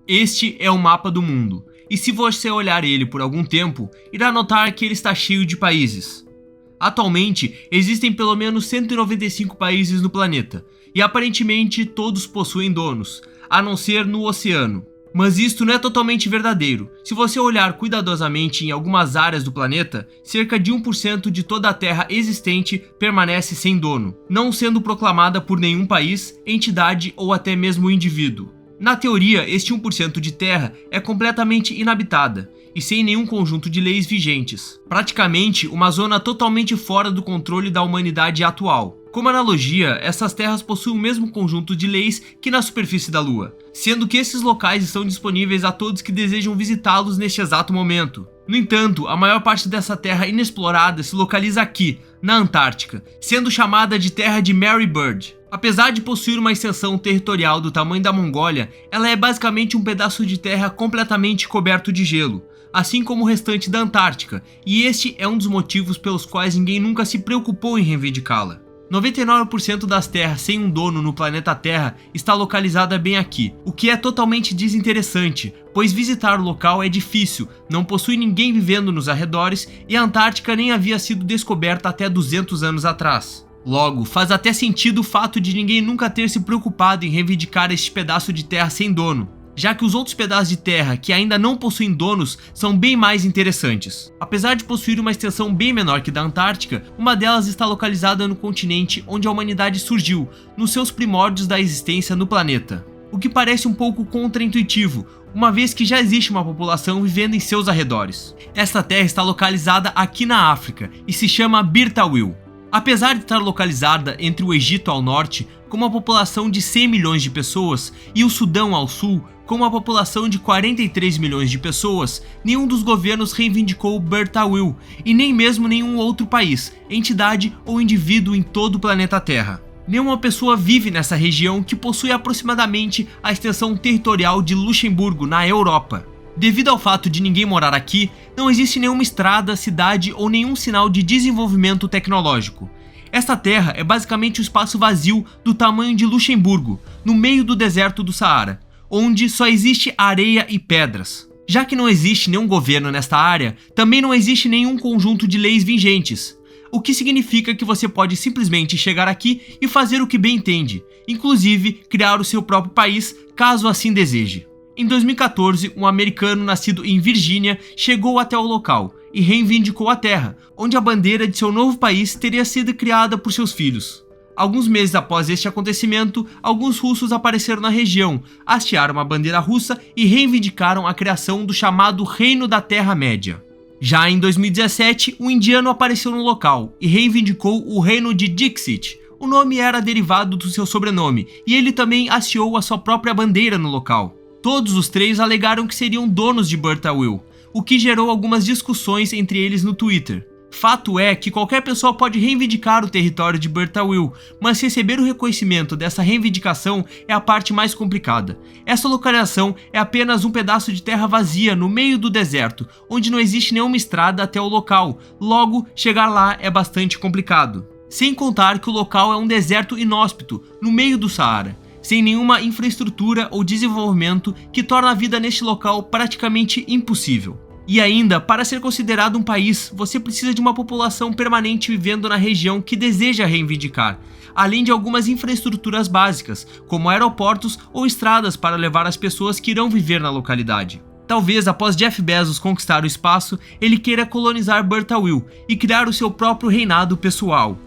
Este é o mapa do mundo, e se você olhar ele por algum tempo, irá notar que ele está cheio de países. Atualmente, existem pelo menos 195 países no planeta, e aparentemente todos possuem donos, a não ser no oceano. Mas isto não é totalmente verdadeiro. Se você olhar cuidadosamente em algumas áreas do planeta, cerca de 1% de toda a Terra existente permanece sem dono, não sendo proclamada por nenhum país, entidade ou até mesmo indivíduo. Na teoria, este 1% de terra é completamente inabitada e sem nenhum conjunto de leis vigentes. Praticamente uma zona totalmente fora do controle da humanidade atual. Como analogia, essas terras possuem o mesmo conjunto de leis que na superfície da Lua, sendo que esses locais estão disponíveis a todos que desejam visitá-los neste exato momento. No entanto, a maior parte dessa terra inexplorada se localiza aqui, na Antártica, sendo chamada de Terra de Mary Bird. Apesar de possuir uma extensão territorial do tamanho da Mongólia, ela é basicamente um pedaço de terra completamente coberto de gelo, assim como o restante da Antártica, e este é um dos motivos pelos quais ninguém nunca se preocupou em reivindicá-la. 99% das terras sem um dono no planeta Terra está localizada bem aqui, o que é totalmente desinteressante, pois visitar o local é difícil, não possui ninguém vivendo nos arredores e a Antártica nem havia sido descoberta até 200 anos atrás. Logo, faz até sentido o fato de ninguém nunca ter se preocupado em reivindicar este pedaço de terra sem dono, já que os outros pedaços de terra que ainda não possuem donos são bem mais interessantes. Apesar de possuir uma extensão bem menor que da Antártica, uma delas está localizada no continente onde a humanidade surgiu, nos seus primórdios da existência no planeta. O que parece um pouco contraintuitivo, uma vez que já existe uma população vivendo em seus arredores. Esta terra está localizada aqui na África e se chama Birtawil. Apesar de estar localizada entre o Egito ao norte, com uma população de 100 milhões de pessoas, e o Sudão ao sul, com uma população de 43 milhões de pessoas, nenhum dos governos reivindicou Birtawil, e nem mesmo nenhum outro país, entidade ou indivíduo em todo o planeta Terra. Nenhuma pessoa vive nessa região que possui aproximadamente a extensão territorial de Luxemburgo, na Europa. Devido ao fato de ninguém morar aqui, não existe nenhuma estrada, cidade ou nenhum sinal de desenvolvimento tecnológico. Esta terra é basicamente um espaço vazio do tamanho de Luxemburgo, no meio do deserto do Saara, onde só existe areia e pedras. Já que não existe nenhum governo nesta área, também não existe nenhum conjunto de leis vigentes, o que significa que você pode simplesmente chegar aqui e fazer o que bem entende, inclusive criar o seu próprio país, caso assim deseje. Em 2014, um americano nascido em Virgínia chegou até o local e reivindicou a terra, onde a bandeira de seu novo país teria sido criada por seus filhos. Alguns meses após este acontecimento, alguns russos apareceram na região, hastearam uma bandeira russa e reivindicaram a criação do chamado Reino da Terra-média. Já em 2017, um indiano apareceu no local e reivindicou o Reino de Dixit. O nome era derivado do seu sobrenome, e ele também hasteou a sua própria bandeira no local. Todos os três alegaram que seriam donos de Birtawil, o que gerou algumas discussões entre eles no Twitter. Fato é que qualquer pessoa pode reivindicar o território de Birtawil, mas receber o reconhecimento dessa reivindicação é a parte mais complicada. Essa localização é apenas um pedaço de terra vazia no meio do deserto, onde não existe nenhuma estrada até o local, logo chegar lá é bastante complicado. Sem contar que o local é um deserto inóspito, no meio do Saara, sem nenhuma infraestrutura ou desenvolvimento que torna a vida neste local praticamente impossível. E ainda, para ser considerado um país, você precisa de uma população permanente vivendo na região que deseja reivindicar, além de algumas infraestruturas básicas, como aeroportos ou estradas para levar as pessoas que irão viver na localidade. Talvez após Jeff Bezos conquistar o espaço, ele queira colonizar Birtawil e criar o seu próprio reinado pessoal.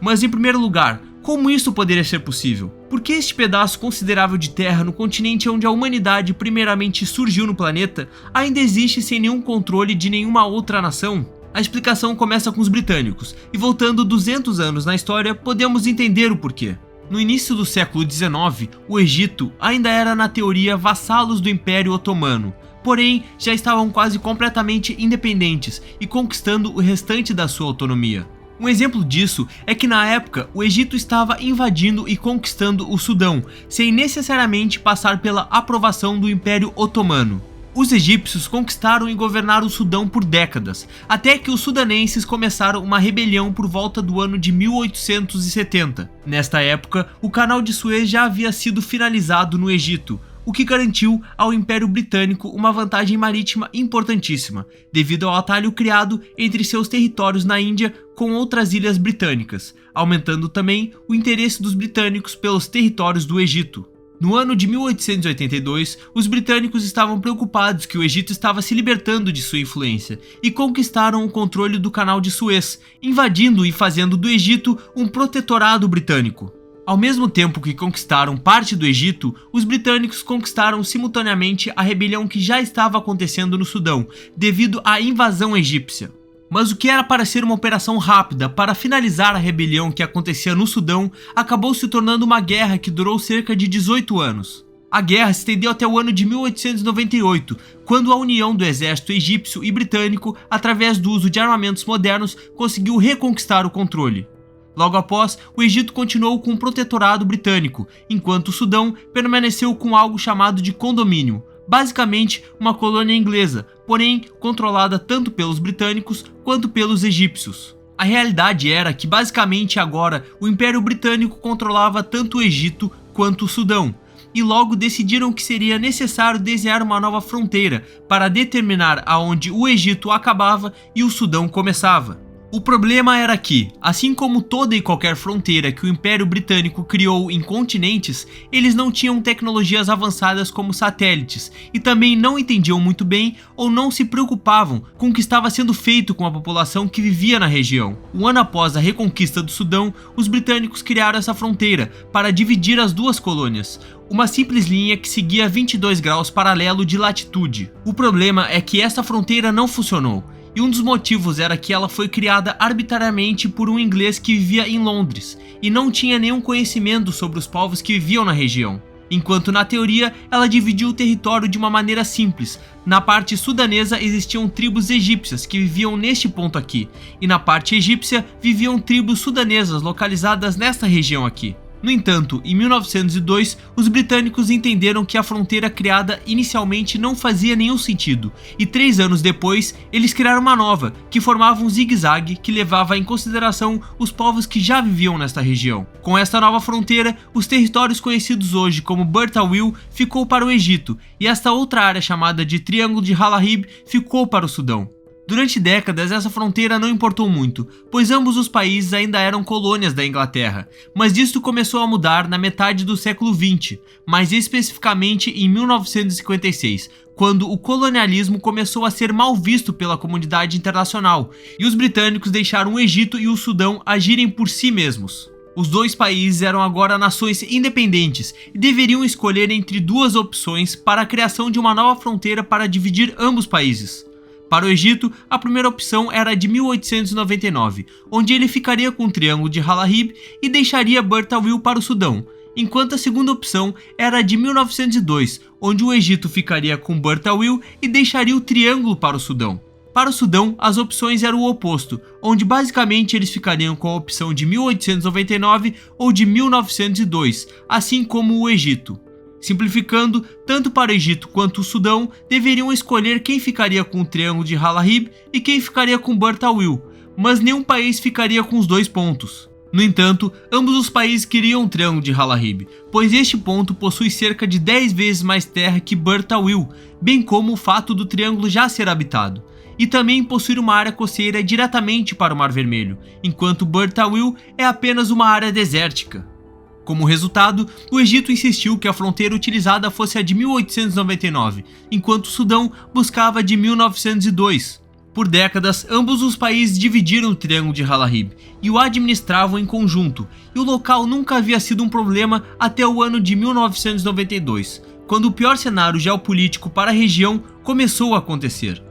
Mas em primeiro lugar, como isso poderia ser possível? Por que este pedaço considerável de terra no continente onde a humanidade primeiramente surgiu no planeta ainda existe sem nenhum controle de nenhuma outra nação? A explicação começa com os britânicos, e voltando 200 anos na história, podemos entender o porquê. No início do século XIX, o Egito ainda era na teoria vassalos do Império Otomano, porém já estavam quase completamente independentes e conquistando o restante da sua autonomia. Um exemplo disso é que na época o Egito estava invadindo e conquistando o Sudão, sem necessariamente passar pela aprovação do Império Otomano. Os egípcios conquistaram e governaram o Sudão por décadas, até que os sudanenses começaram uma rebelião por volta do ano de 1870. Nesta época, o Canal de Suez já havia sido finalizado no Egito, o que garantiu ao Império Britânico uma vantagem marítima importantíssima, devido ao atalho criado entre seus territórios na Índia com outras ilhas britânicas, aumentando também o interesse dos britânicos pelos territórios do Egito. No ano de 1882, os britânicos estavam preocupados que o Egito estava se libertando de sua influência e conquistaram o controle do Canal de Suez, invadindo e fazendo do Egito um protetorado britânico. Ao mesmo tempo que conquistaram parte do Egito, os britânicos conquistaram simultaneamente a rebelião que já estava acontecendo no Sudão, devido à invasão egípcia. Mas o que era para ser uma operação rápida para finalizar a rebelião que acontecia no Sudão, acabou se tornando uma guerra que durou cerca de 18 anos. A guerra se estendeu até o ano de 1898, quando a união do exército egípcio e britânico, através do uso de armamentos modernos, conseguiu reconquistar o controle. Logo após, o Egito continuou com o protetorado britânico, enquanto o Sudão permaneceu com algo chamado de condomínio, basicamente uma colônia inglesa, porém controlada tanto pelos britânicos quanto pelos egípcios. A realidade era que basicamente agora o Império Britânico controlava tanto o Egito quanto o Sudão, e logo decidiram que seria necessário desenhar uma nova fronteira para determinar aonde o Egito acabava e o Sudão começava. O problema era que, assim como toda e qualquer fronteira que o Império Britânico criou em continentes, eles não tinham tecnologias avançadas como satélites e também não entendiam muito bem ou não se preocupavam com o que estava sendo feito com a população que vivia na região. Um ano após a reconquista do Sudão, os britânicos criaram essa fronteira para dividir as duas colônias, uma simples linha que seguia 22 graus paralelo de latitude. O problema é que essa fronteira não funcionou. E um dos motivos era que ela foi criada arbitrariamente por um inglês que vivia em Londres e não tinha nenhum conhecimento sobre os povos que viviam na região. Enquanto na teoria ela dividiu o território de uma maneira simples. Na parte sudanesa existiam tribos egípcias que viviam neste ponto aqui, e na parte egípcia viviam tribos sudanesas localizadas nesta região aqui. No entanto, em 1902, os britânicos entenderam que a fronteira criada inicialmente não fazia nenhum sentido, e 3 anos depois, eles criaram uma nova, que formava um zigue-zague que levava em consideração os povos que já viviam nesta região. Com esta nova fronteira, os territórios conhecidos hoje como Burt al-Wil ficou para o Egito, e esta outra área chamada de Triângulo de Halahib ficou para o Sudão. Durante décadas, essa fronteira não importou muito, pois ambos os países ainda eram colônias da Inglaterra, mas isto começou a mudar na metade do século XX, mais especificamente em 1956, quando o colonialismo começou a ser mal visto pela comunidade internacional, e os britânicos deixaram o Egito e o Sudão agirem por si mesmos. Os dois países eram agora nações independentes e deveriam escolher entre duas opções para a criação de uma nova fronteira para dividir ambos países. Para o Egito, a primeira opção era a de 1899, onde ele ficaria com o Triângulo de Halahib e deixaria Burt al-Wil para o Sudão, enquanto a segunda opção era a de 1902, onde o Egito ficaria com Burt al-Wil e deixaria o Triângulo para o Sudão. Para o Sudão, as opções eram o oposto, onde basicamente eles ficariam com a opção de 1899 ou de 1902, assim como o Egito. Simplificando, tanto para o Egito quanto o Sudão deveriam escolher quem ficaria com o Triângulo de Halahib e quem ficaria com Burt al-Wil, mas nenhum país ficaria com os dois pontos. No entanto, ambos os países queriam o Triângulo de Halahib, pois este ponto possui cerca de 10 vezes mais terra que Burt al-Wil, bem como o fato do triângulo já ser habitado, e também possui uma área costeira diretamente para o Mar Vermelho, enquanto Burt al-Wil é apenas uma área desértica. Como resultado, o Egito insistiu que a fronteira utilizada fosse a de 1899, enquanto o Sudão buscava a de 1902. Por décadas, ambos os países dividiram o Triângulo de Halahib e o administravam em conjunto, e o local nunca havia sido um problema até o ano de 1992, quando o pior cenário geopolítico para a região começou a acontecer.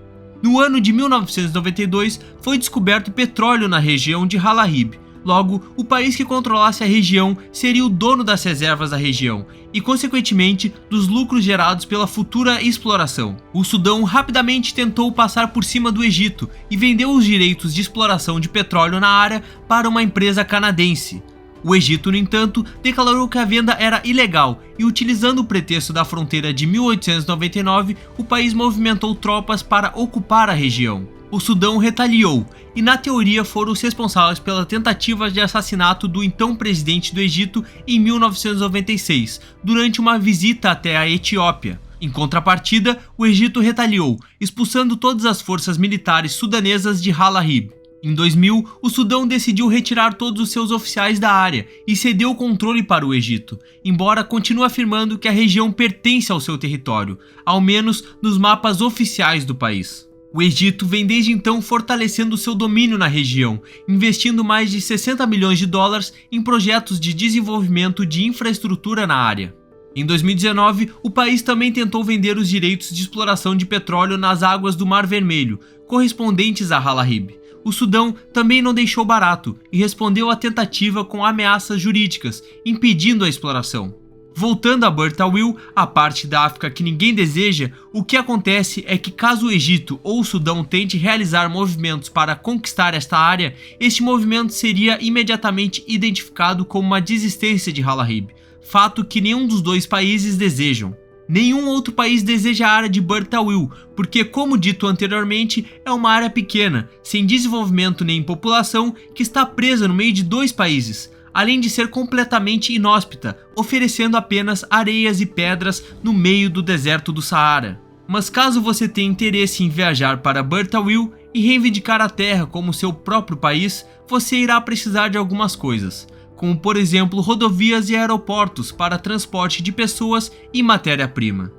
No ano de 1992, foi descoberto petróleo na região de Halahib. Logo, o país que controlasse a região seria o dono das reservas da região e, consequentemente, dos lucros gerados pela futura exploração. O Sudão rapidamente tentou passar por cima do Egito e vendeu os direitos de exploração de petróleo na área para uma empresa canadense. O Egito, no entanto, declarou que a venda era ilegal e, utilizando o pretexto da fronteira de 1899, o país movimentou tropas para ocupar a região. o Sudão retaliou e, na teoria, foram os responsáveis pela tentativa de assassinato do então presidente do Egito em 1996, durante uma visita até a Etiópia. Em contrapartida, o Egito retaliou, expulsando todas as forças militares sudanesas de Halahib. Em 2000, o Sudão decidiu retirar todos os seus oficiais da área e cedeu o controle para o Egito, embora continue afirmando que a região pertence ao seu território, ao menos nos mapas oficiais do país. O Egito vem desde então fortalecendo seu domínio na região, investindo mais de 60 milhões de dólares em projetos de desenvolvimento de infraestrutura na área. Em 2019, o país também tentou vender os direitos de exploração de petróleo nas águas do Mar Vermelho, correspondentes a Halahib. O Sudão também não deixou barato e respondeu à tentativa com ameaças jurídicas, impedindo a exploração. Voltando a Bertawil, a parte da África que ninguém deseja, o que acontece é que caso o Egito ou o Sudão tente realizar movimentos para conquistar esta área, este movimento seria imediatamente identificado como uma desistência de Halahib, fato que nenhum dos dois países desejam. Nenhum outro país deseja a área de Bertawil, porque, como dito anteriormente, é uma área pequena, sem desenvolvimento nem população, que está presa no meio de dois países, além de ser completamente inóspita, oferecendo apenas areias e pedras no meio do deserto do Saara. Mas caso você tenha interesse em viajar para Bertawil e reivindicar a terra como seu próprio país, você irá precisar de algumas coisas, como por exemplo rodovias e aeroportos para transporte de pessoas e matéria-prima.